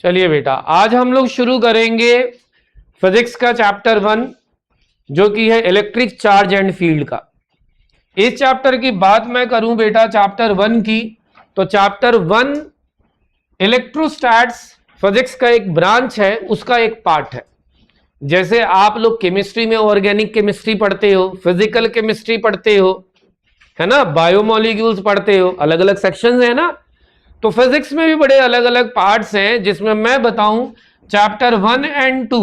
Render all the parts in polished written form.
चलिए बेटा, आज हम लोग शुरू करेंगे फिजिक्स का चैप्टर 1 जो कि है इलेक्ट्रिक चार्ज एंड फील्ड का। इस चैप्टर की बात मैं करूं बेटा चैप्टर 1 की, तो चैप्टर 1 इलेक्ट्रोस्टैट्स फिजिक्स का एक ब्रांच है, उसका एक पार्ट है। जैसे आप लोग केमिस्ट्री में ऑर्गेनिक केमिस्ट्री पढ़ते हो, फिजिकल केमिस्ट्री पढ़ते हो, है ना, बायोमोलिक्यूल्स पढ़ते हो, अलग अलग सेक्शंस है ना। तो फिजिक्स में भी बड़े अलग अलग पार्ट्स हैं, जिसमें मैं बताऊं चैप्टर 1 एंड 2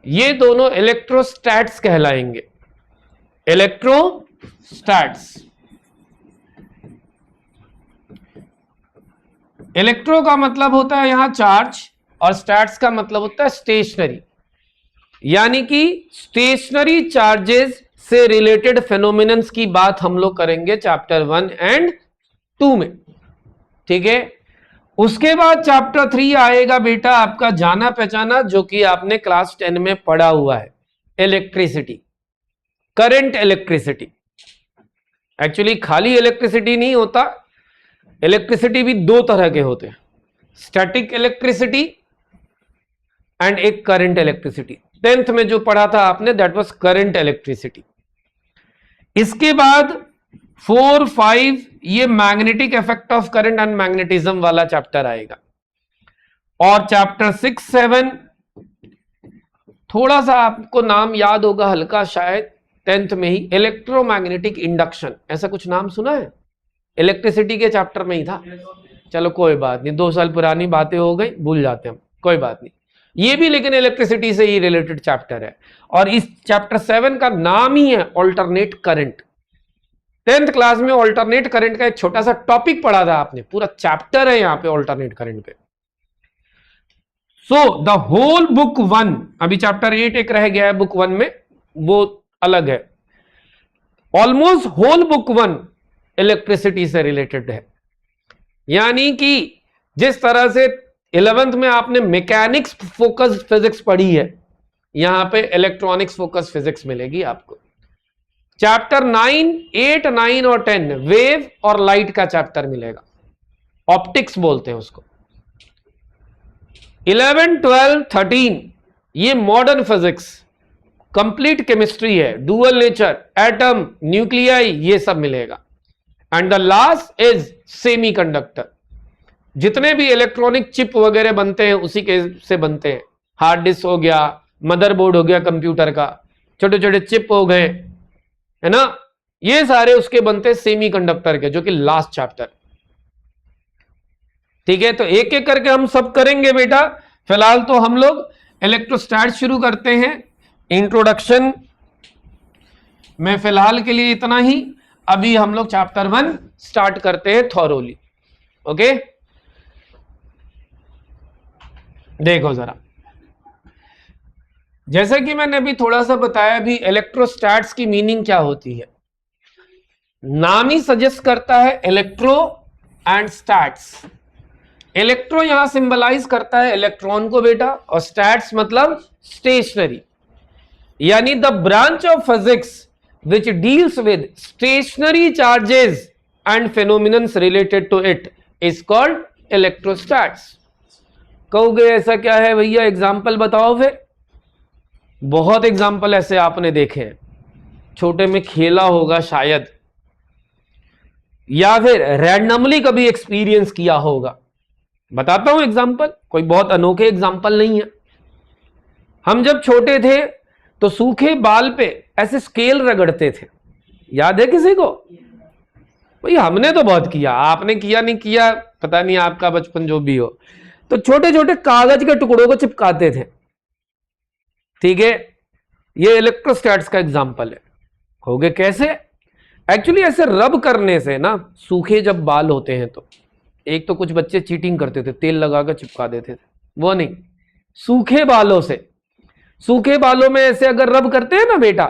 ये दोनों इलेक्ट्रोस्टैट्स कहलाएंगे। इलेक्ट्रोस्टैट्स, इलेक्ट्रो का मतलब होता है यहां चार्ज और स्टैट्स का मतलब होता है स्टेशनरी, यानी कि स्टेशनरी चार्जेस से रिलेटेड फेनोमेनन्स की बात हम लोग करेंगे चैप्टर 1 एंड 2 में। ठीक है, उसके बाद चैप्टर 3 आएगा बेटा आपका जाना पहचाना, जो कि आपने क्लास 10 में पढ़ा हुआ है, इलेक्ट्रिसिटी, करंट इलेक्ट्रिसिटी। एक्चुअली खाली इलेक्ट्रिसिटी नहीं होता, इलेक्ट्रिसिटी भी दो तरह के होते हैं, स्टैटिक इलेक्ट्रिसिटी एंड एक करंट इलेक्ट्रिसिटी। 10th में जो पढ़ा था आपने दैट वाज करंट इलेक्ट्रिसिटी। इसके बाद 4, 5 ये magnetic effect of current and magnetism वाला चैप्टर आएगा, और चैप्टर 6, 7 थोड़ा सा आपको नाम याद होगा हल्का, शायद 10th में ही, इलेक्ट्रोमैग्नेटिक इंडक्शन, ऐसा कुछ नाम सुना है? इलेक्ट्रिसिटी के चैप्टर में ही था। चलो कोई बात नहीं, 2 साल पुरानी बातें हो गई, भूल जाते हम, कोई बात नहीं। ये भी लेकिन इलेक्ट्रिसिटी से ही रिलेटेड चैप्टर है, और इस चैप्टर 7 का नाम ही है ऑल्टरनेट करंट। 10th क्लास में ऑल्टरनेट करंट का एक छोटा सा टॉपिक पढ़ा था आपने, पूरा चैप्टर है यहां पे ऑल्टरनेट करंट पे। सो द होल बुक 1, अभी चैप्टर 8 एक रह गया है बुक 1 में, वो अलग है। ऑलमोस्ट होल बुक 1 इलेक्ट्रिसिटी से रिलेटेड है, यानी कि जिस तरह से 11th में आपने मैकेनिक्स फोकस फिजिक्स पढ़ी है, यहां पे इलेक्ट्रॉनिक्स फोकस फिजिक्स मिलेगी आपको। चैप्टर 9, 8, 9 और 10 वेव और लाइट का चैप्टर मिलेगा, ऑप्टिक्स बोलते हैं उसको। 11, 12, 13 ये मॉडर्न फिजिक्स, कंप्लीट केमिस्ट्री है, डुअल नेचर, एटम, न्यूक्लियाई, ये सब मिलेगा। And the last is semiconductor, जितने भी इलेक्ट्रॉनिक चिप वगैरह बनते हैं उसी के से बनते हैं। हार्ड डिस्क हो गया, मदरबोर्ड हो गया कंप्यूटर का, छोटे छोटे चिप हो गए, है ना, ये सारे उसके बनते हैं सेमीकंडक्टर के, जो कि लास्ट चैप्टर। ठीक है, तो एक एक करके हम सब करेंगे बेटा। फिलहाल तो हम लोग इलेक्ट्रोस्टैट शुरू करते हैं। इंट्रोडक्शन में फिलहाल के लिए इतना ही, अभी हम लोग चैप्टर 1 स्टार्ट करते हैं थॉरोली। ओके, देखो जरा, जैसा कि मैंने अभी थोड़ा सा बताया, अभी इलेक्ट्रोस्टैट्स की मीनिंग क्या होती है, नाम ही सजेस्ट करता है इलेक्ट्रो एंड स्टैट्स। इलेक्ट्रो यहां सिंबलाइज करता है इलेक्ट्रॉन को बेटा, और स्टैट्स मतलब स्टेशनरी, यानी the branch of physics which deals with stationary charges and phenomena related to it is called electrostats। कहोगे ऐसा क्या है भैया, एग्जाम्पल बताओ फिर। बहुत एग्जाम्पल ऐसे आपने देखे हैं, छोटे में खेला होगा शायद, या फिर रैंडमली कभी एक्सपीरियंस किया होगा। बताता हूं एग्जाम्पल, कोई बहुत अनोखे एग्जाम्पल नहीं है। हम जब छोटे थे तो सूखे बाल पे ऐसे स्केल रगड़ते थे, याद है किसी को? भाई हमने तो बहुत किया, आपने किया नहीं किया पता नहीं, आपका बचपन जो भी हो। तो छोटे छोटे कागज के टुकड़ों को चिपकाते थे। ठीक है, ये इलेक्ट्रोस्टैट्स का एग्जांपल है। होगे कैसे? एक्चुअली ऐसे रब करने से ना, सूखे जब बाल होते हैं तो एक तो कुछ बच्चे चीटिंग करते थे, तेल लगाकर चिपका देते थे, वो नहीं, सूखे बालों से, सूखे बालों में ऐसे अगर रब करते हैं ना बेटा,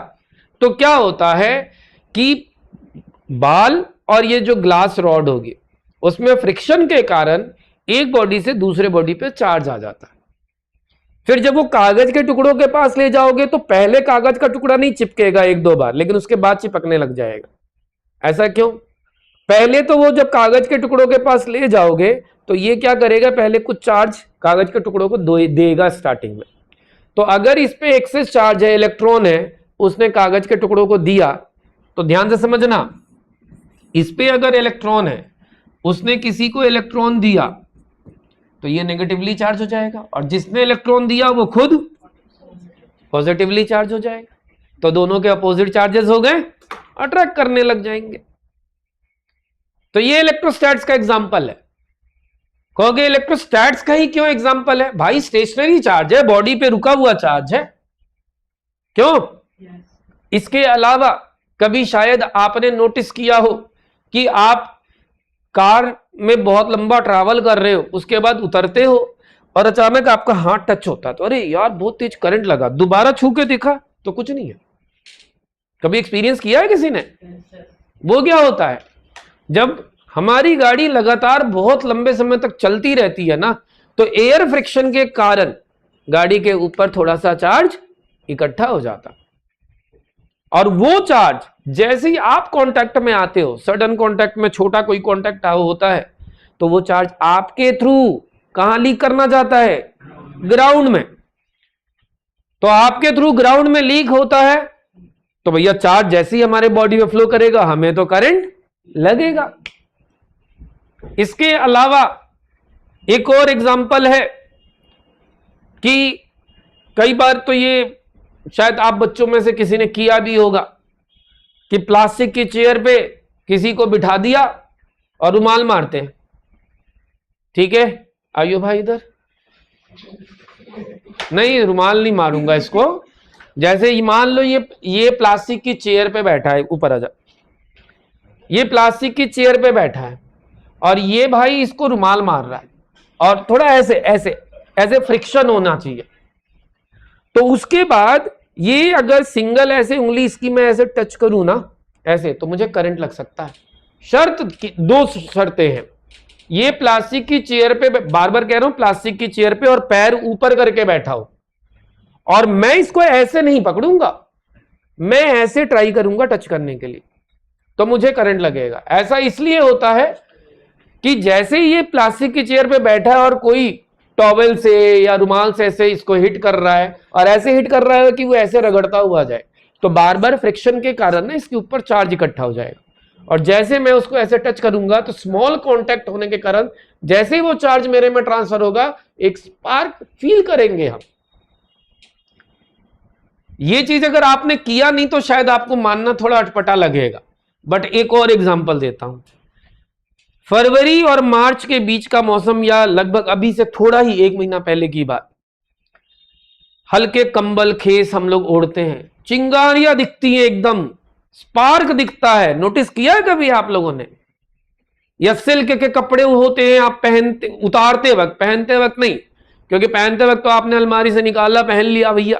तो क्या होता है कि बाल और ये जो ग्लास रॉड होगी उसमें फ्रिक्शन के कारण एक बॉडी से दूसरे बॉडी पे चार्ज आ जाता है। फिर जब वो कागज के टुकड़ों के पास ले जाओगे तो पहले कागज का टुकड़ा नहीं चिपकेगा 1-2 बार, लेकिन उसके बाद चिपकने लग जाएगा। ऐसा क्यों? पहले तो वो जब कागज के टुकड़ों के पास ले जाओगे तो ये क्या करेगा, पहले कुछ चार्ज कागज के टुकड़ों को देगा स्टार्टिंग में। तो अगर इस पे एक्सेस चार्ज है, इलेक्ट्रॉन है, उसने कागज के टुकड़ों को दिया, तो ध्यान से समझना, इस पे अगर इलेक्ट्रॉन है, उसने किसी को इलेक्ट्रॉन दिया, तो ये नेगेटिवली चार्ज हो जाएगा, और जिसने इलेक्ट्रॉन दिया वो खुद पॉजिटिवली चार्ज हो जाएगा। तो दोनों के अपोजिट चार्जेस हो गए, अट्रैक्ट करने लग जाएंगे। तो ये इलेक्ट्रोस्टैट्स का एग्जांपल है। कहोगे इलेक्ट्रोस्टैट्स का ही क्यों एग्जांपल है? भाई स्टेशनरी चार्ज है, बॉडी पे रुका हुआ चार्ज है, क्यों? इसके अलावा कभी शायद आपने नोटिस किया हो कि आप कार में बहुत लंबा ट्रैवल कर रहे हो, उसके बाद उतरते हो और अचानक आपका हाथ टच होता है, तो अरे यार बहुत तेज करंट लगा, दोबारा छू के देखा तो कुछ नहीं है। कभी एक्सपीरियंस किया है किसी ने? वो क्या होता है, जब हमारी गाड़ी लगातार बहुत लंबे समय तक चलती रहती है ना, तो एयर फ्रिक्शन के कारण गाड़ी के ऊपर थोड़ा सा चार्ज इकट्ठा हो जाता, और वो चार्ज जैसे ही आप कांटेक्ट में आते हो, सडन कांटेक्ट में छोटा कोई कांटेक्ट होता है, तो वो चार्ज आपके थ्रू कहां लीक करना जाता है? ग्राउंड में। तो आपके थ्रू ग्राउंड में लीक होता है, तो भैया चार्ज जैसे ही हमारे बॉडी में फ्लो करेगा, हमें तो करंट लगेगा। इसके अलावा एक और एग्जांपल है कि कई बार तो ये शायद आप बच्चों में से किसी ने किया भी होगा कि प्लास्टिक की चेयर पे किसी को बिठा दिया और रुमाल मारते हैं। ठीक है, आइयो भाई इधर। नहीं, रुमाल नहीं मारूंगा इसको। जैसे ही मान लो ये प्लास्टिक की चेयर पे बैठा है, ऊपर आ जा, ये प्लास्टिक की चेयर पे बैठा है और ये भाई इसको रुमाल मार रहा है, और थोड़ा ऐसे ऐसे ऐसे फ्रिक्शन होना चाहिए। तो उसके बाद ये अगर सिंगल ऐसे उंगली इसकी मैं ऐसे टच करूं ना, ऐसे, तो मुझे करंट लग सकता है। दो शर्तें हैं। ये प्लास्टिक की चेयर पे, बार बार कह रहा हूं, प्लास्टिक की चेयर पे और पैर ऊपर करके बैठा हो, और मैं इसको ऐसे नहीं पकड़ूंगा, मैं ऐसे ट्राई करूंगा टच करने के लिए, तो मुझे करंट लगेगा। ऐसा इसलिए होता है कि जैसे ही ये प्लास्टिक की चेयर पे बैठा है और कोई टॉवेल से या रुमाल से ऐसे इसको हिट कर रहा है, और ऐसे हिट कर रहा है कि वो ऐसे रगड़ता हुआ जाए, तो बार बार फ्रिक्शन के कारण ना इसके ऊपर चार्ज इकट्ठा हो जाएगा। और जैसे मैं उसको ऐसे टच करूंगा, तो स्मॉल कांटेक्ट होने के कारण जैसे ही वो चार्ज मेरे में ट्रांसफर होगा, एक स्पार्क फील करेंगे हम। ये चीज अगर आपने किया नहीं तो शायद आपको मानना थोड़ा अटपटा लगेगा, बट एक और एग्जांपल देता हूं। फरवरी और मार्च के बीच का मौसम, या लगभग अभी से थोड़ा ही 1 महीना पहले की बात, हल्के कंबल खेस हम लोग ओढ़ते हैं, चिंगारियां दिखती हैं, एकदम स्पार्क दिखता है। नोटिस किया है कभी आप लोगों ने? या सिल्क के कपड़े होते हैं, आप उतारते वक्त, पहनते वक्त नहीं, क्योंकि पहनते वक्त तो आपने अलमारी से निकाला, पहन लिया भैया।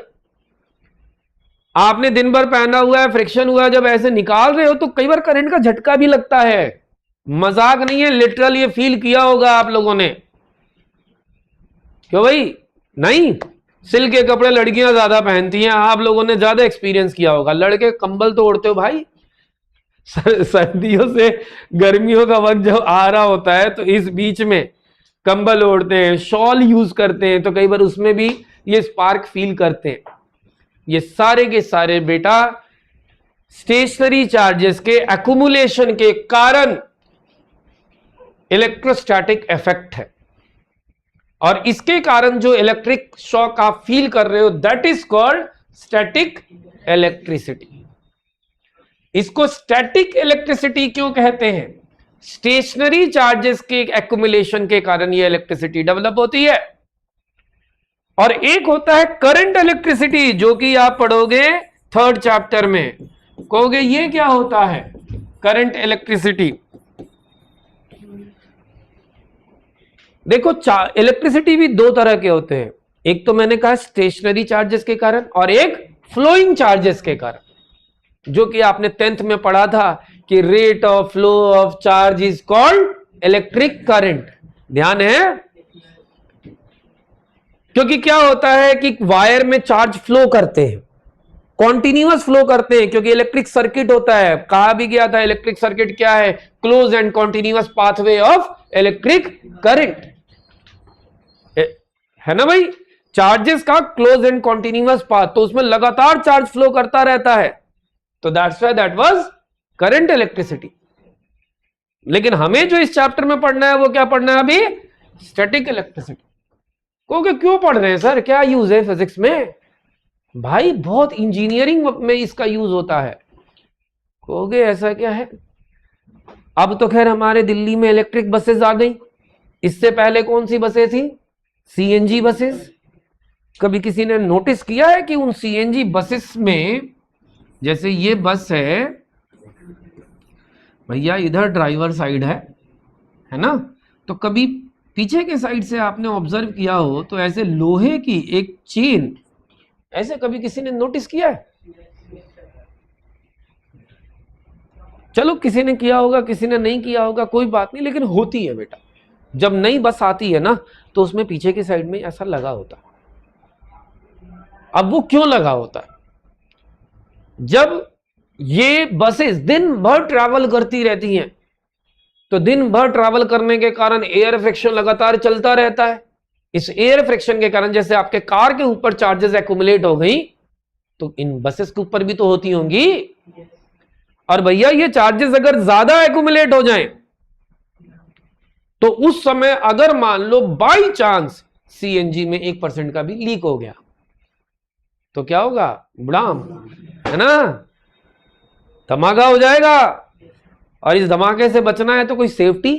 आपने दिन भर पहना हुआ है, फ्रिक्शन हुआ है, जब ऐसे निकाल रहे हो तो कई बार करंट का झटका भी लगता है। मजाक नहीं है, लिटरल ये फील किया होगा आप लोगों ने। क्यों भाई? नहीं, सिल्क के कपड़े लड़कियां ज्यादा पहनती हैं, आप लोगों ने ज्यादा एक्सपीरियंस किया होगा। लड़के कंबल तो ओढ़ते हो भाई। सर्दियों से गर्मियों का वक्त जब आ रहा होता है, तो इस बीच में कंबल ओढ़ते हैं, शॉल यूज करते हैं, तो कई बार उसमें भी ये स्पार्क फील करते हैं। ये सारे के सारे बेटा स्टेशनरी चार्जेस के एक्युमुलेशन के कारण इलेक्ट्रोस्टैटिक इफेक्ट है, और इसके कारण जो इलेक्ट्रिक शॉक आप फील कर रहे हो, that is called static electricity. इसको स्टैटिक इलेक्ट्रिसिटी क्यों कहते हैं? स्टेशनरी चार्जेस के एक्युमुलेशन के कारण ये इलेक्ट्रिसिटी डेवलप होती है। और एक होता है करंट इलेक्ट्रिसिटी, जो कि आप पढ़ोगे 3rd चैप्टर में। कहोगे ये क्या होता है करंट इलेक्ट्रिसिटी? देखो, इलेक्ट्रिसिटी भी 2 तरह के होते हैं। एक तो मैंने कहा स्टेशनरी चार्जेस के कारण, और एक फ्लोइंग चार्जेस के कारण, जो कि आपने 10th में पढ़ा था कि rate of flow of charge is called electric current. ध्यान है? क्योंकि क्या होता है कि वायर में चार्ज फ्लो करते हैं, कॉन्टिन्यूअस फ्लो करते हैं, क्योंकि इलेक्ट्रिक सर्किट होता है। कहा भी गया था इलेक्ट्रिक सर्किट क्या है? Close and continuous pathway of electric current, है ना भाई। चार्जेस का क्लोज एंड कॉन्टिन्यूअस पाथ, तो उसमें लगातार चार्ज फ्लो करता रहता है, तो that's why that was current electricity. लेकिन हमें जो इस चैप्टर में पढ़ना है वो क्या पढ़ना है अभी, स्टैटिक इलेक्ट्रिसिटी। क्योंकि क्यों पढ़ रहे हैं सर, क्या यूज है फिजिक्स में? भाई बहुत इंजीनियरिंग में इसका यूज होता है। कहोगे ऐसा क्या है? अब तो खैर हमारे दिल्ली में इलेक्ट्रिक बसेस आ गई, इससे पहले कौन सी बसें थी, सीएनजी बसेस। कभी किसी ने नोटिस किया है कि उन सीएनजी बसेस में, जैसे ये बस है भैया, इधर ड्राइवर साइड है ना, तो कभी पीछे के साइड से आपने ऑब्जर्व किया हो तो ऐसे लोहे की एक चेन, ऐसे कभी किसी ने नोटिस किया है? चलो किसी ने किया होगा, किसी ने नहीं किया होगा, कोई बात नहीं, लेकिन होती है बेटा। जब नई बस आती है ना तो उसमें पीछे की साइड में ऐसा लगा होता है। अब वो क्यों लगा होता है? जब ये बसेस दिन भर ट्रैवल करती रहती हैं, तो दिन भर ट्रैवल करने के कारण एयर फ्रिक्शन लगातार चलता रहता है। इस एयर फ्रिक्शन के कारण जैसे आपके कार के ऊपर चार्जेस एक्यूमुलेट हो गई, तो इन बसेस के ऊपर भी तो होती होंगी। और भैया ये चार्जेस अगर ज्यादा एक्यूमुलेट हो जाएं, तो उस समय अगर मान लो बाई चांस सीएनजी में 1% का भी लीक हो गया, तो क्या होगा, बुढ़ाम, है ना, धमाका हो जाएगा। और इस धमाके से बचना है तो कोई सेफ्टी,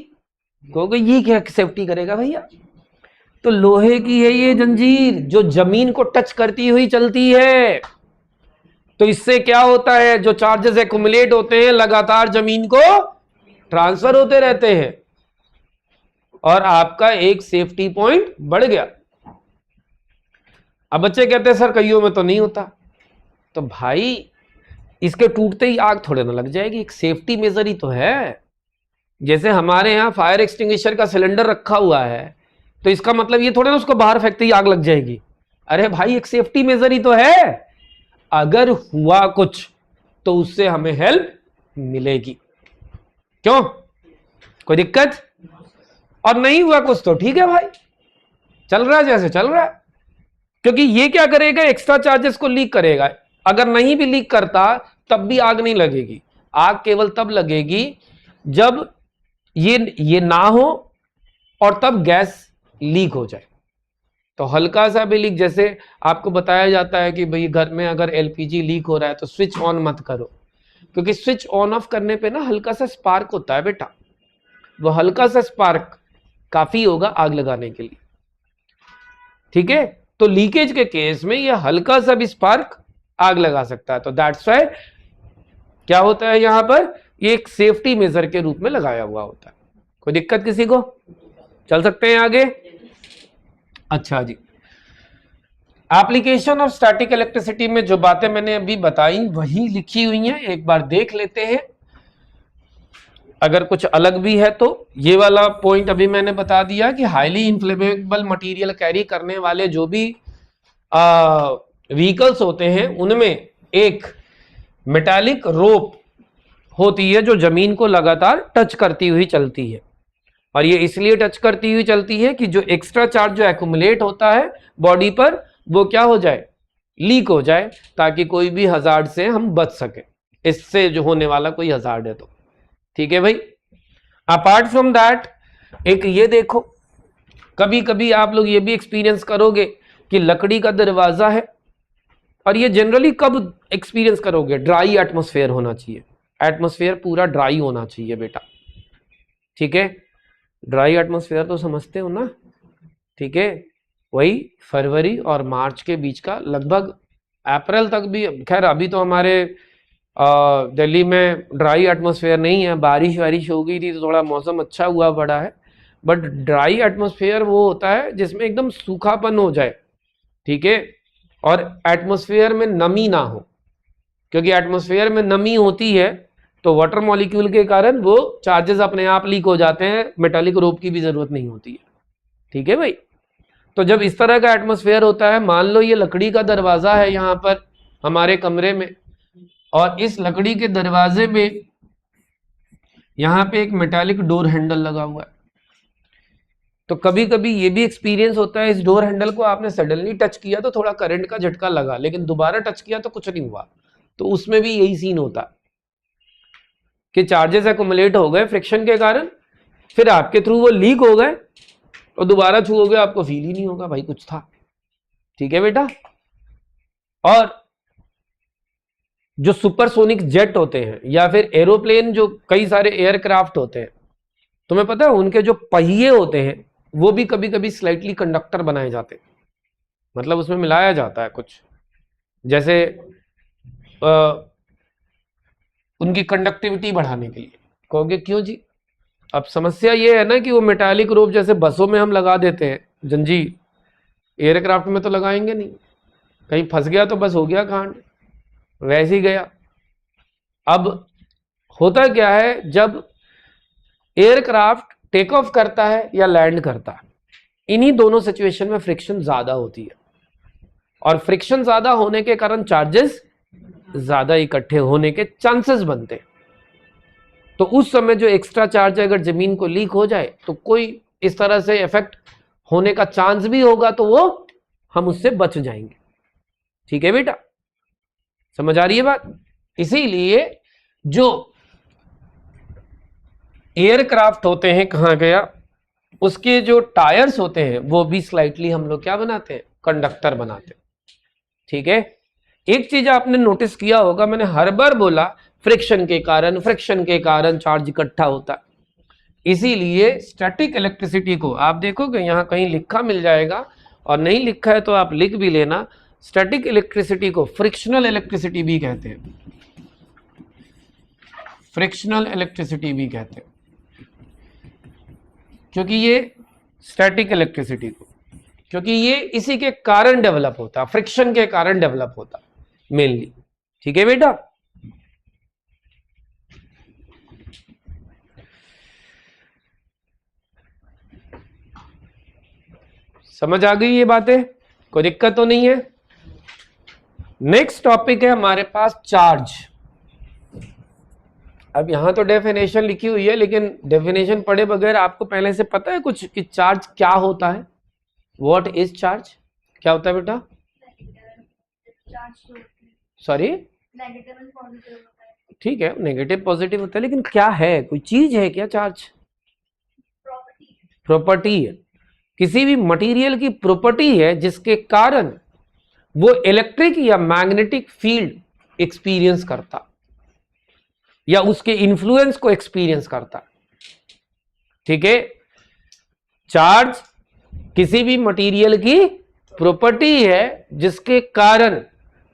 क्योंकि ये क्या सेफ्टी करेगा भैया? तो लोहे की है ये जंजीर जो जमीन को टच करती हुई चलती है। तो इससे क्या होता है, जो चार्जेस एक्यूमुलेट होते हैं लगातार जमीन को ट्रांसफर होते रहते हैं, और आपका एक सेफ्टी पॉइंट बढ़ गया। अब बच्चे कहते हैं सर कईयों में तो नहीं होता। तो भाई इसके टूटते ही आग थोड़े ना लग जाएगी, एक सेफ्टी मेजर ही तो है। जैसे हमारे यहाँ फायर एक्सटिंग्विशर का सिलेंडर रखा हुआ है, तो इसका मतलब ये थोड़े ना उसको बाहर फेंकते ही आग लग जाएगी। अरे भाई एक सेफ्टी मेजर ही तो है। अगर हुआ कुछ तो उससे हमें हेल्प मिलेगी, क्यों, कोई दिक्कत? और नहीं हुआ कुछ तो ठीक है भाई, चल रहा है जैसे चल रहा है। क्योंकि ये क्या करेगा, एक्स्ट्रा चार्जेस को लीक करेगा। अगर नहीं भी लीक करता तब भी आग नहीं लगेगी। आग केवल तब लगेगी जब ये ना हो और तब गैस लीक हो जाए। तो हल्का सा भी लीक, जैसे आपको बताया जाता है कि भाई घर में अगर एलपीजी लीक हो रहा है तो स्विच ऑन मत करो, क्योंकि स्विच ऑन ऑफ करने पे ना हल्का सा स्पार्क होता है बेटा, वो हल्का सा स्पार्क काफी होगा आग लगाने के लिए, ठीक है। तो लीकेज के केस में ये हल्का सा भी स्पार्क आग लगा सकता है। तो दैट्स व्हाई क्या होता है यहां पर, ये एक सेफ्टी मेजर के रूप में लगाया हुआ होता है। कोई दिक्कत किसी को? चल सकते हैं आगे। अच्छा जी, एप्लीकेशन ऑफ स्टैटिक इलेक्ट्रिसिटी में जो बातें मैंने अभी बताई वही लिखी हुई हैं, एक बार देख लेते हैं। अगर कुछ अलग भी है तो ये वाला पॉइंट अभी मैंने बता दिया कि हाईली इन्फ्लेमेबल मटेरियल कैरी करने वाले जो भी व्हीकल्स होते हैं उनमें एक मेटालिक रोप होती है जो जमीन को लगातार टच करती हुई चलती है। और ये इसलिए टच करती हुई चलती है कि जो एक्स्ट्रा चार्ज जो एक्यूमुलेट होता है बॉडी पर वो क्या हो जाए, लीक हो जाए, ताकि कोई भी हजार्ड से हम बच सके, इससे जो होने वाला कोई हजार्ड है तो, ठीक है भाई। अपार्ट फ्रॉम दैट एक ये देखो, कभी कभी आप लोग ये भी एक्सपीरियंस करोगे कि लकड़ी का दरवाजा है, और ये जनरली कब एक्सपीरियंस करोगे, ड्राई एटमॉस्फेयर होना चाहिए, एटमॉस्फेयर पूरा ड्राई होना चाहिए बेटा, ठीक है। ड्राई एटमॉस्फेयर तो समझते हो ना, ठीक है, वही फरवरी और मार्च के बीच का, लगभग अप्रैल तक भी, खैर अभी तो हमारे दिल्ली में ड्राई एटमॉस्फेयर नहीं है, बारिश वारिश हो गई थी तो थोड़ा मौसम अच्छा हुआ पड़ा है, बट ड्राई एटमॉस्फेयर वो होता है जिसमें एकदम सूखापन हो जाए, ठीक है, और एटमॉस्फेयर में नमी ना हो, क्योंकि एटमॉस्फेयर में नमी होती है तो वाटर मॉलिक्यूल के कारण वो चार्जेस अपने आप लीक हो जाते हैं, मेटालिक रोप की भी जरूरत नहीं होती है, ठीक है भाई। तो जब इस तरह का एटमॉस्फेयर होता है, मान लो ये लकड़ी का दरवाजा है यहाँ पर हमारे कमरे में, और इस लकड़ी के दरवाजे में यहाँ पे एक मेटालिक डोर हैंडल लगा हुआ है, तो कभी कभी ये भी एक्सपीरियंस होता है, इस डोर हैंडल को आपने सडनली टच किया तो थोड़ा करंट का झटका लगा, लेकिन दोबारा टच किया तो कुछ नहीं हुआ। तो उसमें भी यही सीन होता कि चार्जेस एक्युमुलेट हो गए फ्रिक्शन के कारण, फिर आपके थ्रू वो लीक हो गए और दोबारा छुओगे आपको फील ही नहीं होगा भाई कुछ था। ठीक है बेटा। और जो सुपरसोनिक जेट होते हैं या फिर एरोप्लेन, जो कई सारे एयरक्राफ्ट होते हैं, तुम्हें पता है उनके जो पहिए होते हैं वो भी कभी कभी स्लाइटली कंडक्टर बनाए जाते हैं, मतलब उसमें मिलाया जाता है कुछ, जैसे उनकी कंडक्टिविटी बढ़ाने के लिए। कहोगे क्यों जी? अब समस्या ये है ना कि वो मेटालिक रोप जैसे बसों में हम लगा देते हैं जंजीर, एयरक्राफ्ट में तो लगाएंगे नहीं, कहीं फंस गया तो बस हो गया कांड, वैसे ही गया। अब होता क्या है, जब एयरक्राफ्ट टेक ऑफ करता है या लैंड करता है, इन्हीं दोनों सिचुएशन में फ्रिक्शन ज्यादा होती है, और फ्रिक्शन ज्यादा होने के कारण चार्जेस ज्यादा इकट्ठे होने के चांसेस बनते हैं। तो उस समय जो एक्स्ट्रा चार्ज अगर जमीन को लीक हो जाए तो कोई इस तरह से इफेक्ट होने का चांस भी होगा, तो वो हम उससे बच जाएंगे। ठीक है बेटा, समझ आ रही है बात? इसीलिए जो एयरक्राफ्ट होते हैं, कहां गया, उसके जो टायर्स होते हैं वो भी स्लाइटली हम लोग क्या बनाते हैं, कंडक्टर बनाते हैं। ठीक है। एक चीज आपने नोटिस किया होगा, मैंने हर बार बोला फ्रिक्शन के कारण चार्ज इकट्ठा होता है। इसीलिए स्टैटिक इलेक्ट्रिसिटी को आप देखोगे यहां कहीं लिखा मिल जाएगा, और नहीं लिखा है तो आप लिख भी लेना, स्टैटिक इलेक्ट्रिसिटी को फ्रिक्शनल इलेक्ट्रिसिटी भी कहते हैं, फ्रिक्शनल इलेक्ट्रिसिटी भी कहते हैं, क्योंकि ये स्टैटिक इलेक्ट्रिसिटी को, क्योंकि ये इसी के कारण डेवलप होता है, फ्रिक्शन के कारण डेवलप होता है मेनली। ठीक है बेटा। समझ आ गई ये बातें? कोई दिक्कत तो नहीं है? नेक्स्ट टॉपिक है हमारे पास चार्ज। अब यहां तो डेफिनेशन लिखी हुई है, लेकिन डेफिनेशन पढ़े बगैर आपको पहले से पता है कुछ कि चार्ज क्या होता है? What is charge? क्या होता है बेटा? सॉरी, ठीक है, नेगेटिव पॉजिटिव होता है, लेकिन क्या है, कोई चीज है क्या चार्ज? प्रॉपर्टी है, किसी भी मटेरियल की प्रॉपर्टी है जिसके कारण वो इलेक्ट्रिक या मैग्नेटिक फील्ड एक्सपीरियंस करता या उसके इन्फ्लुएंस को एक्सपीरियंस करता। ठीक है। चार्ज किसी भी मटेरियल की प्रॉपर्टी है जिसके कारण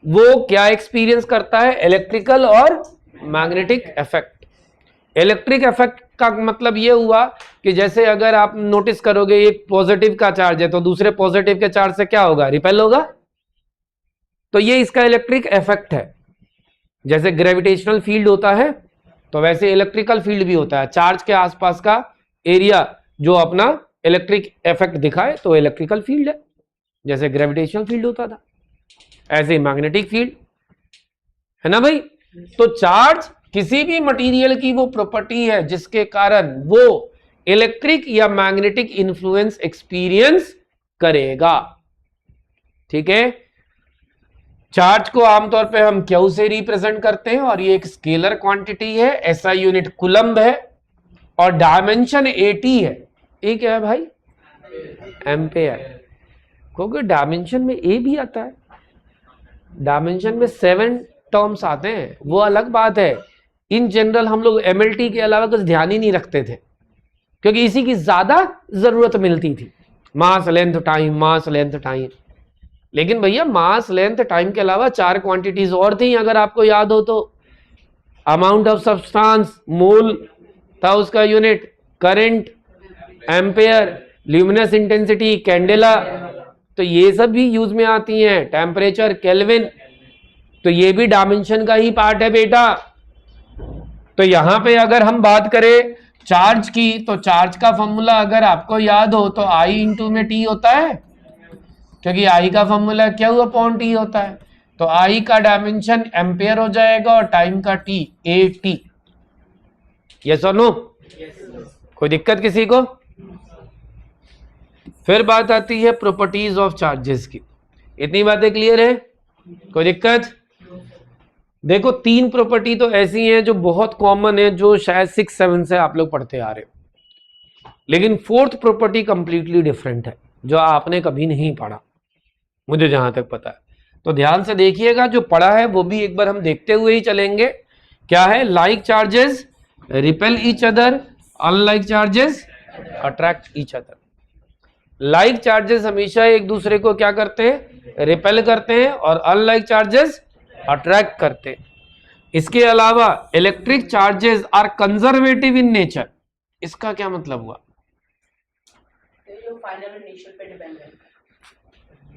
वो क्या एक्सपीरियंस करता है, इलेक्ट्रिकल और मैग्नेटिक इफेक्ट। इलेक्ट्रिक इफेक्ट का मतलब ये हुआ कि जैसे अगर आप नोटिस करोगे एक पॉजिटिव का चार्ज है तो दूसरे पॉजिटिव के चार्ज से क्या होगा, रिपेल होगा। तो ये इसका इलेक्ट्रिक इफेक्ट है। जैसे ग्रेविटेशनल फील्ड होता है तो वैसे इलेक्ट्रिकल फील्ड भी होता है। चार्ज के आसपास का एरिया जो अपना इलेक्ट्रिक इफेक्ट दिखाए तो इलेक्ट्रिकल फील्ड है, जैसे ग्रेविटेशनल फील्ड होता था ऐसे ही मैग्नेटिक फील्ड है ना भाई। तो चार्ज किसी भी मटेरियल की वो प्रॉपर्टी है जिसके कारण वो इलेक्ट्रिक या मैग्नेटिक इन्फ्लुएंस एक्सपीरियंस करेगा। ठीक है। चार्ज को आमतौर पे हम क्यू से रिप्रेजेंट करते हैं और ये एक स्केलर क्वांटिटी है, एसआई यूनिट कूलम्ब है और डायमेंशन 80 है। ए क्या है भाई? एम्पेयर। क्योंकि डायमेंशन में ए भी आता है, डायमेंशन में 7 टर्म्स आते हैं, वो अलग बात है। इन जनरल हम लोग एमएलटी के अलावा कुछ ध्यान ही नहीं रखते थे क्योंकि इसी की ज्यादा जरूरत मिलती थी, मास लेंथ टाइम, मास लेंथ टाइम। लेकिन भैया मास लेंथ टाइम के अलावा 4 क्वांटिटीज और थी, अगर आपको याद हो तो। अमाउंट ऑफ सब्सटेंस, मोल था उसका unit, current, ampere, luminous intensity, candela, तो ये सब भी यूज में आती हैं। टेम्परेचर, केल्विन, तो ये भी डायमेंशन का ही पार्ट है बेटा। तो यहां पे अगर हम बात करें चार्ज की तो चार्ज का फॉर्मूला अगर आपको याद हो तो I इंटू में T होता है, क्योंकि I का फॉर्मूला क्या हुआ, अपॉन T होता है। तो I का डायमेंशन एम्पेयर हो जाएगा और टाइम का T AT। यस और नो? कोई दिक्कत किसी को? फिर बात आती है प्रॉपर्टीज ऑफ चार्जेस की। इतनी बातें क्लियर है? कोई दिक्कत? देखो 3 प्रॉपर्टी तो ऐसी हैं जो बहुत कॉमन है, जो शायद 6-7 से आप लोग पढ़ते आ रहे हो, लेकिन 4th प्रॉपर्टी कंप्लीटली डिफरेंट है जो आपने कभी नहीं पढ़ा, मुझे जहां तक पता है। तो ध्यान से देखिएगा, जो पढ़ा है वो भी एक बार हम देखते हुए ही चलेंगे। क्या है? Like charges repel each other, unlike charges attract each other. Like charges हमेशा एक दूसरे को क्या करते हैं? रिपेल करते हैं, और अनलाइक चार्जेस अट्रैक्ट करते हैं। इसके अलावा electric charges are conservative in nature. इसका क्या मतलब हुआ?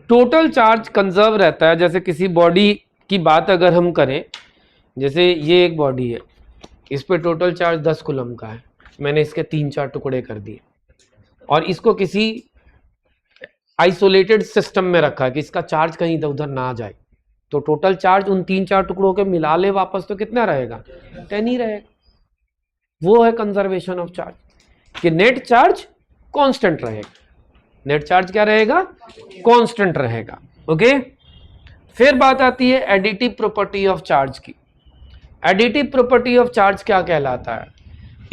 टोटल चार्ज कंजर्व रहता है। जैसे किसी बॉडी की बात अगर हम करें, जैसे ये एक बॉडी है, इस पे टोटल चार्ज 10 कूलम का है, मैंने इसके 3-4 टुकड़े कर दिए और इसको किसी आइसोलेटेड सिस्टम में रखा कि इसका चार्ज कहीं इधर उधर ना जाए, तो टोटल चार्ज उन 3-4 टुकड़ों के मिला ले वापस तो कितना रहेगा? 10 ही रहेगा। वो है कंजर्वेशन ऑफ चार्ज, कि नेट चार्ज कांस्टेंट रहेगा। नेट चार्ज क्या रहेगा? कांस्टेंट रहेगा। ओके। फिर बात आती है एडिटिव प्रॉपर्टी ऑफ चार्ज की। एडिटिव प्रॉपर्टी ऑफ चार्ज क्या कहलाता है?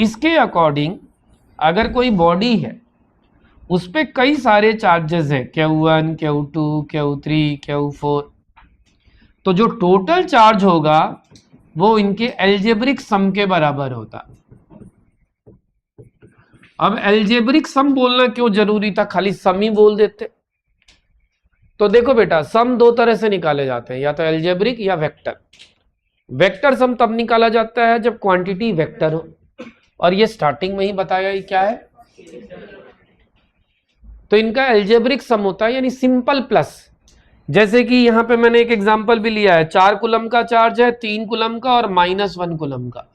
इसके अकॉर्डिंग अगर कोई बॉडी है, उस पे कई सारे चार्जेस हैं, Q1, Q2, Q3, Q4, तो जो टोटल चार्ज होगा वो इनके एल्जेब्रिक सम के बराबर होता। अब एल्जेब्रिक सम बोलना क्यों जरूरी था? खाली सम ही बोल देते। तो देखो बेटा, सम 2 तरह से निकाले जाते हैं, या तो एल्जेब्रिक या वेक्टर। वेक्टर सम तब निकाला जाता है जब क्वांटिटी वेक्टर हो, और ये स्टार्टिंग में ही बताया ही क्या है। तो इनका एल्जेब्रिक सम होता है, यानी सिंपल प्लस। जैसे कि यहां पे मैंने एक एग्जांपल भी लिया है, 4 कूलम का चार्ज है, 3 कूलम का और -1 कूलम का।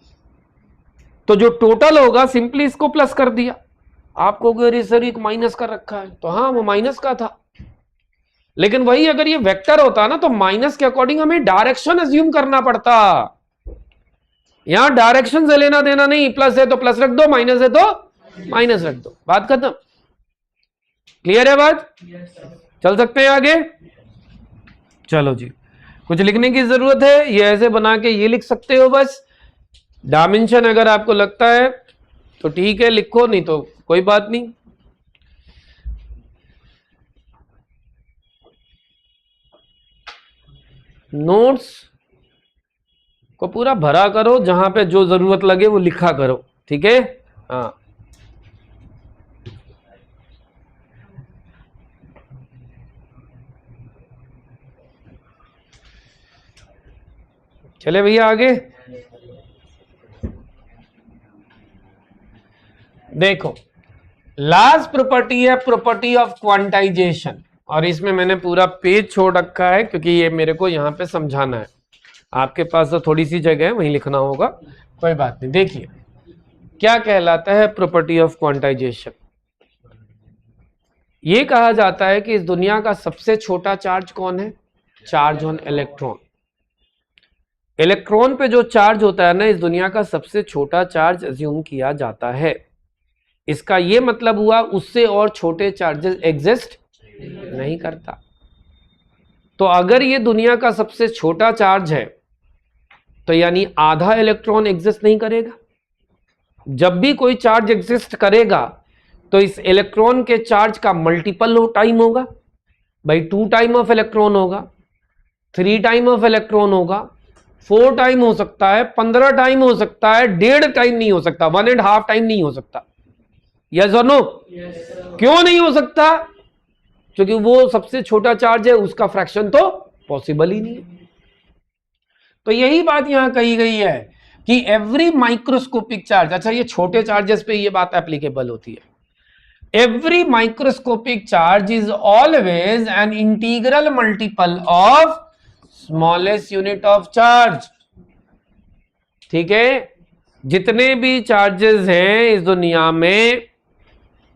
तो जो टोटल होगा सिंपली इसको प्लस कर दिया। आपको अगर सर एक माइनस कर रखा है, तो हाँ वो माइनस का था, लेकिन वही अगर ये वेक्टर होता ना तो माइनस के अकॉर्डिंग हमें डायरेक्शन अज्यूम करना पड़ता। यहां डायरेक्शन से लेना देना नहीं, प्लस है तो प्लस रख दो, माइनस है तो माइनस रख दो, बात खत्म। क्लियर है बात? चल सकते हैं आगे? चलो जी, कुछ लिखने की जरूरत है? ये ऐसे बना के ये लिख सकते हो बस। डायमेंशन अगर आपको लगता है तो ठीक है लिखो, नहीं तो कोई बात नहीं। नोट्स को पूरा भरा करो, जहां पे जो जरूरत लगे वो लिखा करो, ठीक है? हाँ, चले भैया आगे। देखो, लास्ट प्रॉपर्टी है प्रॉपर्टी ऑफ क्वांटाइजेशन, और इसमें मैंने पूरा पेज छोड़ रखा है क्योंकि ये मेरे को यहां पे समझाना है। आपके पास तो थोड़ी सी जगह है, वहीं लिखना होगा, कोई बात नहीं। देखिए क्या कहलाता है प्रॉपर्टी ऑफ क्वांटाइजेशन। ये कहा जाता है कि इस दुनिया का सबसे छोटा चार्ज कौन है? Charge on electron. इलेक्ट्रॉन पे जो चार्ज होता है ना, इस दुनिया का सबसे छोटा चार्ज अज्यूम किया जाता है। इसका ये मतलब हुआ उससे और छोटे चार्जेस एग्जिस्ट नहीं करता। तो अगर ये दुनिया का सबसे छोटा चार्ज है तो यानी आधा इलेक्ट्रॉन एग्जिस्ट नहीं करेगा। जब भी कोई चार्ज एग्जिस्ट करेगा तो इस इलेक्ट्रॉन के चार्ज का मल्टीपल टाइम होगा। भाई 2 टाइम ऑफ इलेक्ट्रॉन होगा, 3 टाइम ऑफ इलेक्ट्रॉन होगा, 4 टाइम हो सकता है, 15 टाइम हो सकता है, 1.5 टाइम नहीं हो सकता, 1.5 टाइम नहीं हो सकता। यस और नो? क्यों नहीं हो सकता? क्योंकि वो सबसे छोटा चार्ज है, उसका फ्रैक्शन तो पॉसिबल ही नहीं है। तो यही बात यहां कही गई है कि एवरी माइक्रोस्कोपिक चार्ज, अच्छा ये छोटे चार्जेस पे ये बात एप्लीकेबल होती है, every microscopic charge is always an integral multiple of smallest unit of charge। ठीक है, जितने भी चार्जेस हैं इस दुनिया में,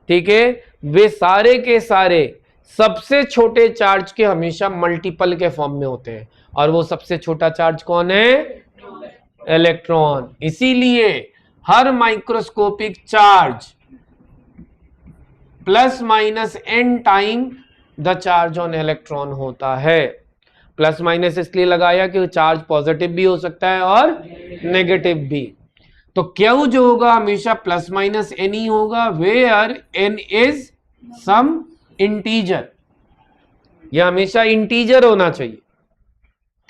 ठीक है, वे सारे के सारे सबसे छोटे चार्ज के हमेशा मल्टीपल के फॉर्म में होते हैं, और वो सबसे छोटा चार्ज कौन है? इलेक्ट्रॉन। इसीलिए हर microscopic charge plus minus n time the charge on electron होता है। प्लस माइनस इसलिए लगाया कि चार्ज पॉजिटिव भी हो सकता है और नेगेटिव भी। तो Q जो होगा हमेशा प्लस माइनस n ही होगा, where n is some integer. यह हमेशा इंटीजर होना चाहिए,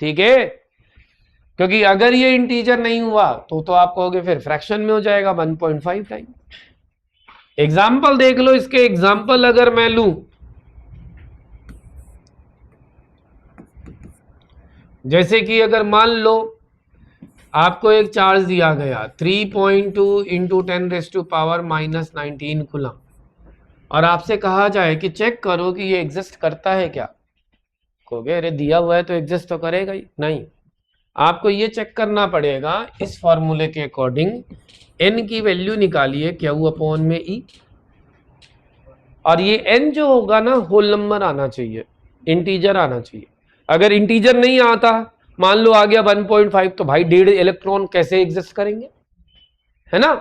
ठीक है, क्योंकि अगर ये इंटीजर नहीं हुआ तो आप कहोगे फिर फ्रैक्शन में हो जाएगा 1.5 टाइम। एग्जाम्पल देख लो इसके। एग्जाम्पल अगर मैं लूं, जैसे कि अगर मान लो आपको एक चार्ज दिया गया 3.2 इंटू 10⁻⁻19 कूलम, और आपसे कहा जाए कि चेक करो कि ये एग्जिस्ट करता है क्या। कहोगे अरे दिया हुआ है तो एग्जिस्ट तो करेगा ही नहीं। आपको ये चेक करना पड़ेगा इस फॉर्मूले के अकॉर्डिंग। n की वैल्यू निकालिए Q/E, और ये n जो होगा ना होल नंबर आना चाहिए, इंटीजर आना चाहिए। अगर इंटीजर नहीं आता, मान लो आ गया 1.5, तो भाई 1.5 इलेक्ट्रॉन कैसे एग्जिस्ट करेंगे, है ना।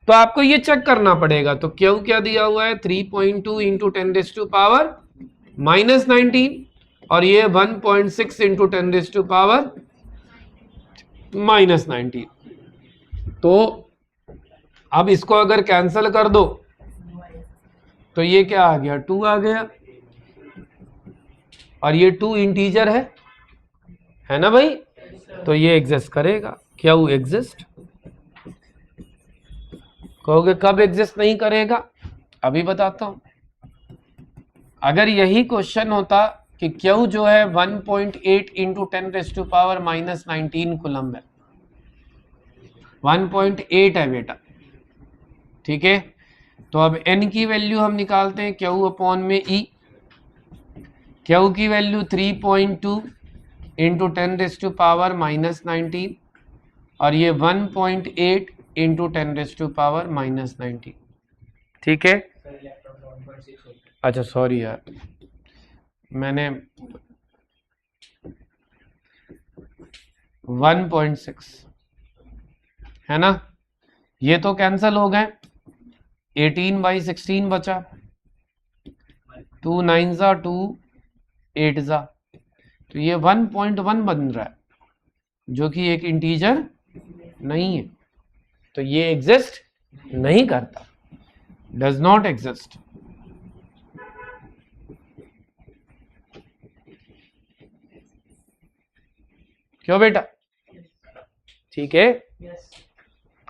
तो आपको ये चेक करना पड़ेगा। तो Q क्या दिया हुआ है 3.2 इंटू 10⁻⁻19, और ये 1.6 इंटू 10⁻⁻19। तो अब इसको अगर कैंसिल कर दो तो ये क्या आ गया 2 आ गया, और ये 2 इंटीजर है ना भाई। तो ये एग्जिस्ट करेगा। क्या वो एग्जिस्ट? कहोगे कब एग्जिस्ट नहीं करेगा, अभी बताता हूं। अगर यही क्वेश्चन होता कि Q जो है 1.8 इंटू 10⁻⁻19 कूलम है, 1.8 है बेटा, ठीक है। तो अब n की वैल्यू हम निकालते हैं Q/E। Q की वैल्यू 3.2 इंटू 10⁻⁻19, और ये 1.8 इंटू 10⁻⁻19, ठीक है। अच्छा सॉरी यार, मैंने 1.6 है ना। ये तो कैंसल हो गए, 18/16 बचा, 2 9 जा 2 8 जा, तो ये 1.1 बन रहा है, जो कि एक इंटीजर नहीं है। तो ये एग्जिस्ट नहीं करता, डज नॉट एग्जिस्ट। क्यों बेटा, ठीक है।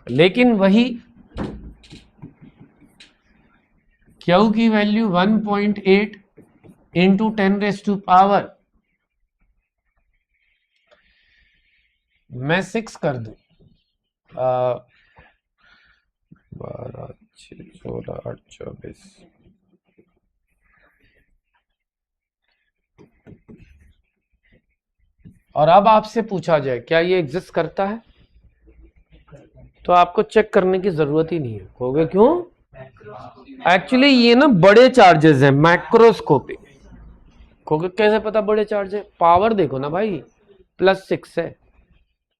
लेकिन वही Q की वैल्यू 1.8 इंटू 10⁻, मैं 6 कर दूं, 12 6 16 8 24, और अब आपसे पूछा जाए क्या ये एग्जिस्ट करता है, तो आपको चेक करने की जरूरत ही नहीं है। कहोगे क्यों? एक्चुअली ये ना बड़े चार्जेस हैं, मैक्रोस्कोपिक। कहोगे कैसे पता बड़े चार्ज है? पावर देखो ना भाई, +6 है,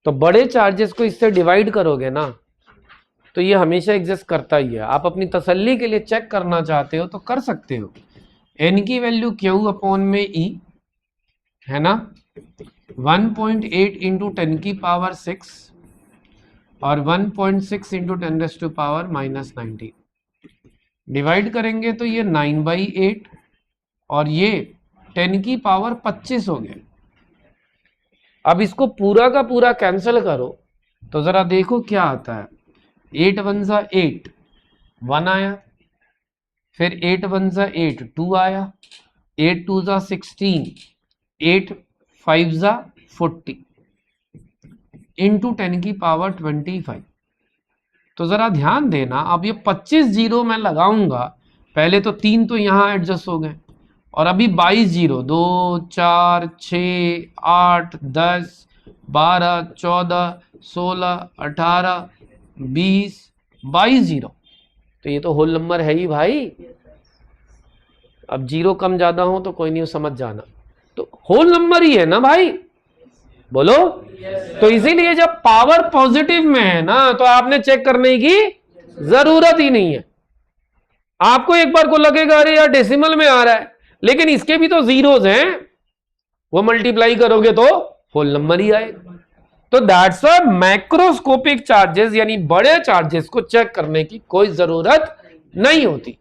तो बड़े चार्जेस को इससे डिवाइड करोगे ना, तो ये हमेशा एग्जिस्ट करता ही है। आप अपनी तसल्ली के लिए चेक करना चाहते हो तो कर सकते हो। n की वैल्यू Q/E है ना, 1.8 इंटू 10⁻6 और 1.6 इंटू 10⁻⁻19 डिवाइड करेंगे तो ये 9/8 और ये 10⁻25 हो गया। अब इसको पूरा का पूरा कैंसिल करो तो जरा देखो क्या आता है। 8 1 जा 8, 1 आया, फिर 8 1 जा 8, 2 आया, 8 2 जा 16, 8 5 जा 40 इंटू 10⁻25। तो जरा ध्यान देना, अब ये 25 जीरो मैं लगाऊंगा, पहले तो 3 तो यहां एडजस्ट हो गए, और अभी 22 जीरो, 2 4 6 8 10 12 14 16 18 20 22 जीरो, तो ये तो होल नंबर है ही भाई। अब जीरो कम ज्यादा हो तो कोई नहीं, समझ जाना, तो होल नंबर ही है ना भाई, बोलो। तो इसीलिए जब पावर पॉजिटिव में है ना, तो आपने चेक करने की जरूरत ही नहीं है। आपको एक बार को लगेगा अरे यार डेसिमल में आ रहा है, लेकिन इसके भी तो जीरोज हैं, वो मल्टीप्लाई करोगे तो होल नंबर ही आएगा। तो दैट्स व्हाई मैक्रोस्कोपिक चार्जेस यानी बड़े चार्जेस को चेक करने की कोई जरूरत नहीं होती,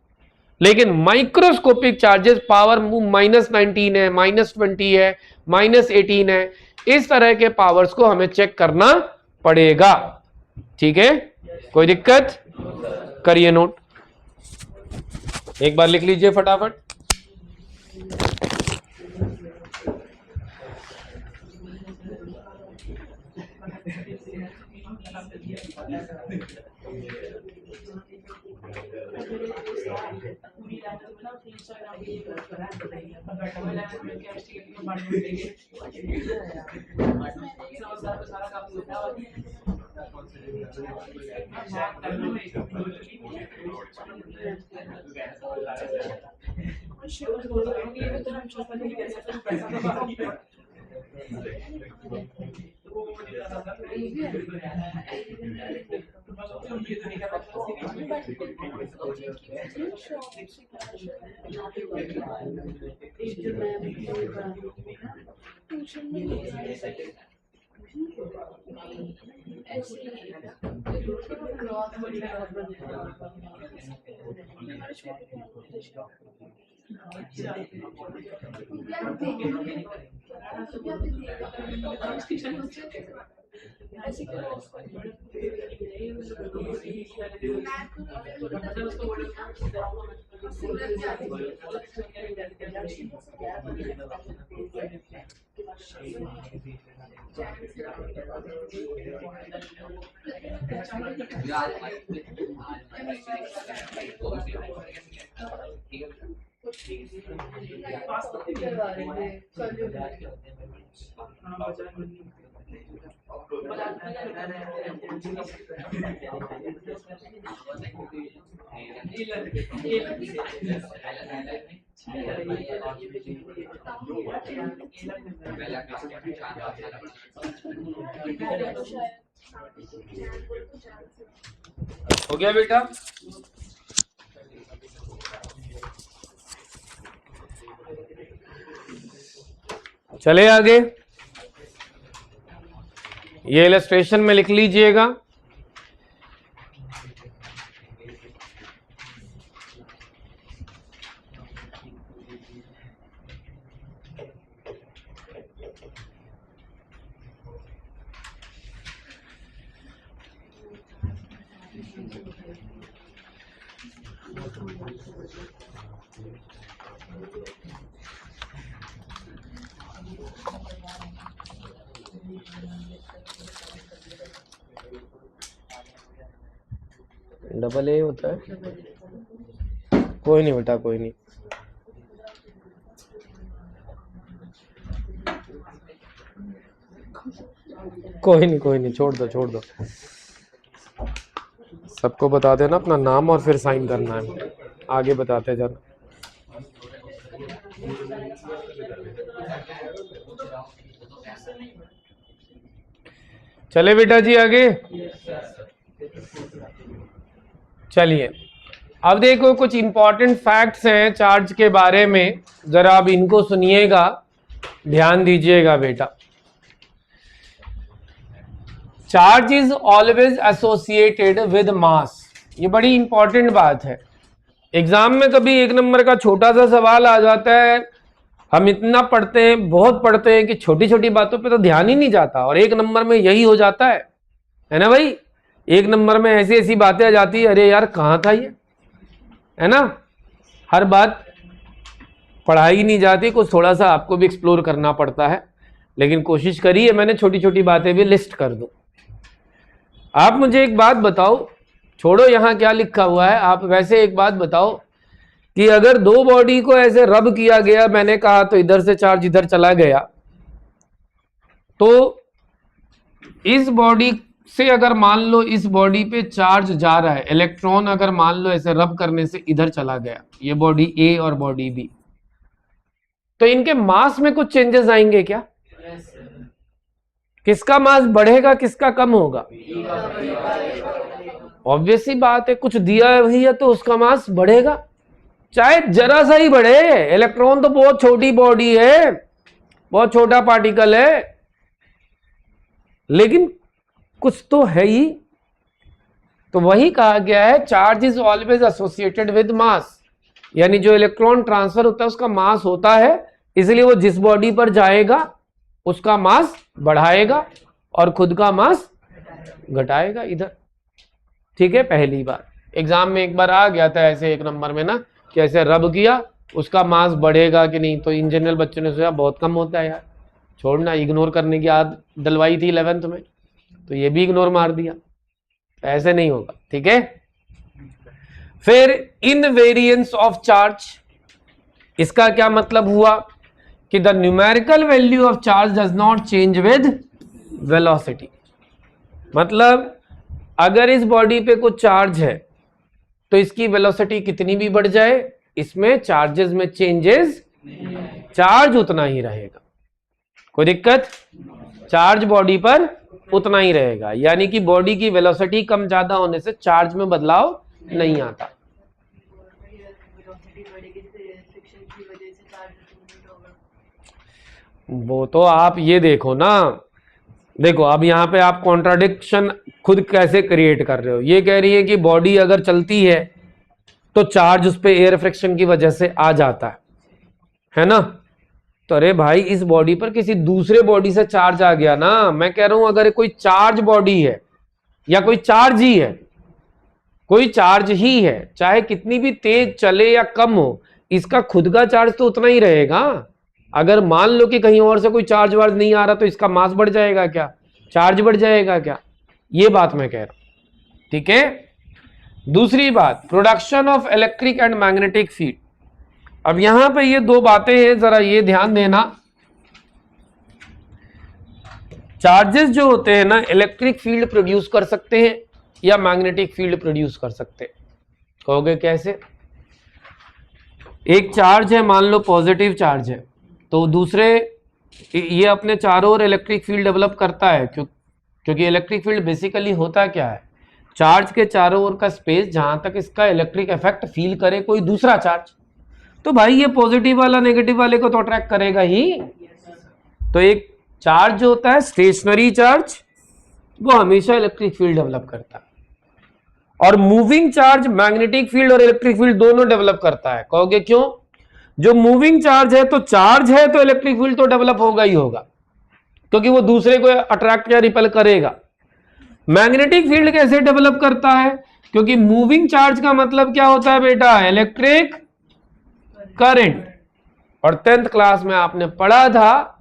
लेकिन माइक्रोस्कोपिक चार्जेस पावर -19 है, -20 है, -18 है, इस तरह के पावर्स को हमें चेक करना पड़ेगा। ठीक है, कोई दिक्कत? करिए नोट, एक बार लिख लीजिए फटाफट। हो गया बेटा? चले आगे, ये इलस्ट्रेशन में लिख लीजिएगा। डबल ए होता है, कोई नहीं बेटा, कोई नहीं। कोई नहीं, कोई नहीं, छोड़ दो, छोड़ दो। सबको बता देना अपना नाम और फिर साइन करना है, आगे बताते जाना। चले बेटा जी आगे। चलिए अब देखो कुछ इंपॉर्टेंट फैक्ट्स हैं चार्ज के बारे में, जरा आप इनको सुनिएगा, ध्यान दीजिएगा बेटा। Charge is always associated with mass, ये बड़ी इंपॉर्टेंट बात है। एग्जाम में कभी एक नंबर का छोटा सा सवाल आ जाता है, हम इतना पढ़ते हैं, बहुत पढ़ते हैं कि छोटी छोटी बातों पे तो ध्यान ही नहीं जाता, और एक नंबर में यही हो जाता है ना भाई। एक नंबर में ऐसी ऐसी बातें आ जाती है, अरे यार कहाँ था ये, है ना। हर बात पढ़ाई नहीं जाती, कुछ थोड़ा सा आपको भी एक्सप्लोर करना पड़ता है, लेकिन कोशिश करिए मैंने छोटी छोटी बातें भी लिस्ट कर दूं। आप मुझे एक बात बताओ, छोड़ो यहाँ क्या लिखा हुआ है, आप वैसे एक बात बताओ कि अगर दो बॉडी को ऐसे रब किया गया, मैंने कहा तो इधर से चार्ज इधर चला गया, तो इस बॉडी से अगर मान लो इस बॉडी पे चार्ज जा रहा है, इलेक्ट्रॉन अगर मान लो ऐसे रब करने से इधर चला गया, ये बॉडी ए और बॉडी बी, तो इनके मास में कुछ चेंजेस आएंगे क्या? किसका मास बढ़ेगा, किसका कम होगा? ऑब्वियस सी बात है, कुछ दिया है तो उसका मास बढ़ेगा, चाहे जरा सा ही बढ़े, इलेक्ट्रॉन तो बहुत छोटी बॉडी है, बहुत छोटा पार्टिकल है, लेकिन कुछ तो है ही। तो वही कहा गया है charge is always associated with mass, यानी जो इलेक्ट्रॉन ट्रांसफर होता है उसका मास होता है, इसलिए वो जिस बॉडी पर जाएगा उसका मास बढ़ाएगा और खुद का मास घटाएगा इधर। ठीक है, पहली बार एग्जाम में एक बार आ गया था ऐसे 1 नंबर में ना, कि ऐसे रब किया उसका मास बढ़ेगा कि नहीं, तो इन जनरल बच्चों ने सोचा बहुत कम होता है यार, छोड़ना, इग्नोर करने की आदत डलवाई थी 11th में, तो ये भी इग्नोर मार दिया, ऐसे नहीं होगा। ठीक है, फिर इनवेरिएंस ऑफ चार्ज, इसका क्या मतलब हुआ कि the numerical value of charge does not change with velocity. मतलब अगर इस बॉडी पे कुछ चार्ज है तो इसकी वेलोसिटी कितनी भी बढ़ जाए, इसमें चार्जेस में चेंजेस, चार्ज उतना ही रहेगा, कोई दिक्कत, चार्ज बॉडी पर उतना ही रहेगा, यानी कि बॉडी की वेलोसिटी कम ज्यादा होने से चार्ज में बदलाव नहीं आता। वो तो आप ये देखो ना, देखो अब यहाँ पे आप कॉन्ट्राडिक्शन खुद कैसे क्रिएट कर रहे हो। ये कह रही है कि बॉडी अगर चलती है तो चार्ज उस पे एयर फ्रिक्शन की वजह से आ जाता है ना, तो अरे भाई इस बॉडी पर किसी दूसरे बॉडी से चार्ज आ गया ना। मैं कह रहा हूं अगर कोई चार्ज बॉडी है या कोई चार्ज ही है, कोई चार्ज ही है, चाहे कितनी भी तेज चले या कम हो, इसका खुद का चार्ज तो उतना ही रहेगा। अगर मान लो कि कहीं और से कोई चार्ज वार्ज नहीं आ रहा तो इसका मास बढ़ जाएगा क्या, चार्ज बढ़ जाएगा क्या, ये बात मैं कह रहा हूं। ठीक है, दूसरी बात, production of electric and magnetic field. अब यहां पे ये दो बातें हैं, जरा ये ध्यान देना। चार्जेस जो होते हैं ना, इलेक्ट्रिक फील्ड प्रोड्यूस कर सकते हैं या मैग्नेटिक फील्ड प्रोड्यूस कर सकते हैं। कहोगे कैसे? एक चार्ज है, मान लो पॉजिटिव चार्ज है, तो दूसरे ये अपने चारों ओर इलेक्ट्रिक फील्ड डेवलप करता है, क्योंकि इलेक्ट्रिक फील्ड बेसिकली होता क्या है, चार्ज के चारों ओर का स्पेस जहां तक इसका इलेक्ट्रिक इफेक्ट फील करे कोई दूसरा चार्ज, तो भाई ये पॉजिटिव वाला नेगेटिव वाले को तो अट्रैक्ट करेगा ही। तो एक चार्ज जो होता है स्टेशनरी चार्ज, वो हमेशा इलेक्ट्रिक फील्ड डेवलप करता है, और मूविंग चार्ज मैग्नेटिक फील्ड और इलेक्ट्रिक फील्ड दोनों डेवलप करता है। कहोगे क्यों? जो मूविंग चार्ज है, तो चार्ज है तो इलेक्ट्रिक फील्ड तो डेवलप होगा ही होगा, क्योंकि वो दूसरे को अट्रैक्ट या रिपेल करेगा। मैग्नेटिक फील्ड कैसे डेवलप करता है? क्योंकि मूविंग चार्ज का मतलब क्या होता है बेटा, इलेक्ट्रिक करंट। और 10th क्लास में आपने पढ़ा था,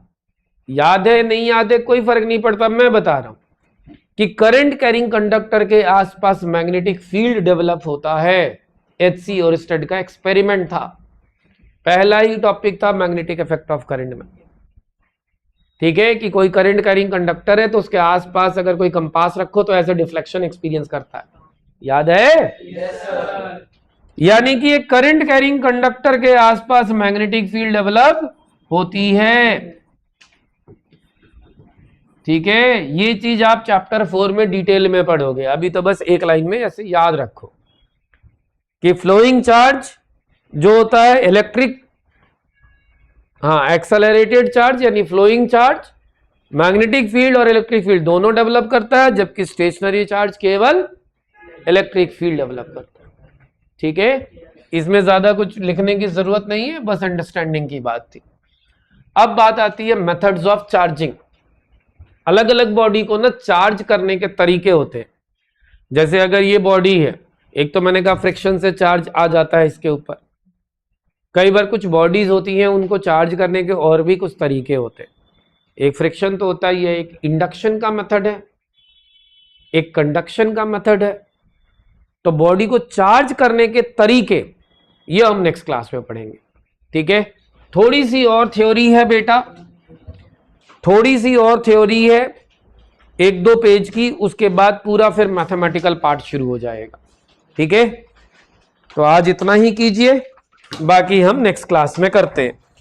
याद है नहीं याद है कोई फर्क नहीं पड़ता, मैं बता रहा हूं कि करंट कैरिंग कंडक्टर के आसपास मैग्नेटिक फील्ड डेवलप होता है। HC और स्टड का एक्सपेरिमेंट था, पहला ही टॉपिक था मैग्नेटिक इफेक्ट ऑफ करंट में। ठीक है, कि कोई करंट कैरिंग कंडक्टर है तो उसके आसपास अगर कोई कंपास रखो तो ऐसे डिफ्लेक्शन एक्सपीरियंस करता है, याद है? yes, sir. यानी कि एक करंट कैरिंग कंडक्टर के आसपास मैग्नेटिक फील्ड डेवलप होती है। ठीक है, ये चीज आप चैप्टर 4 में डिटेल में पढ़ोगे, अभी तो बस एक लाइन में ऐसे याद रखो कि फ्लोइंग चार्ज जो होता है इलेक्ट्रिक, एक्सेलरेटेड चार्ज यानी फ्लोइंग चार्ज मैग्नेटिक फील्ड और इलेक्ट्रिक फील्ड दोनों डेवलप करता है, जबकि स्टेशनरी चार्ज केवल इलेक्ट्रिक फील्ड डेवलप करता है। ठीक है, इसमें ज्यादा कुछ लिखने की जरूरत नहीं है, बस अंडरस्टैंडिंग की बात थी। अब बात आती है मेथड्स ऑफ चार्जिंग। अलग अलग बॉडी को ना चार्ज करने के तरीके होते हैं। जैसे अगर ये बॉडी है, एक तो मैंने कहा फ्रिक्शन से चार्ज आ जाता है इसके ऊपर। कई बार कुछ बॉडीज होती हैं उनको चार्ज करने के और भी कुछ तरीके होते हैं। एक फ्रिक्शन तो होता ही है, एक इंडक्शन का मेथड है, एक कंडक्शन का मेथड है। तो बॉडी को चार्ज करने के तरीके ये हम नेक्स्ट क्लास में पढ़ेंगे। ठीक है, थोड़ी सी और थ्योरी है बेटा, थोड़ी सी और थ्योरी है 1-2 पेज की, उसके बाद पूरा फिर मैथमेटिकल पार्ट शुरू हो जाएगा। ठीक है, तो आज इतना ही कीजिए, बाकी हम नेक्स्ट क्लास में करते हैं।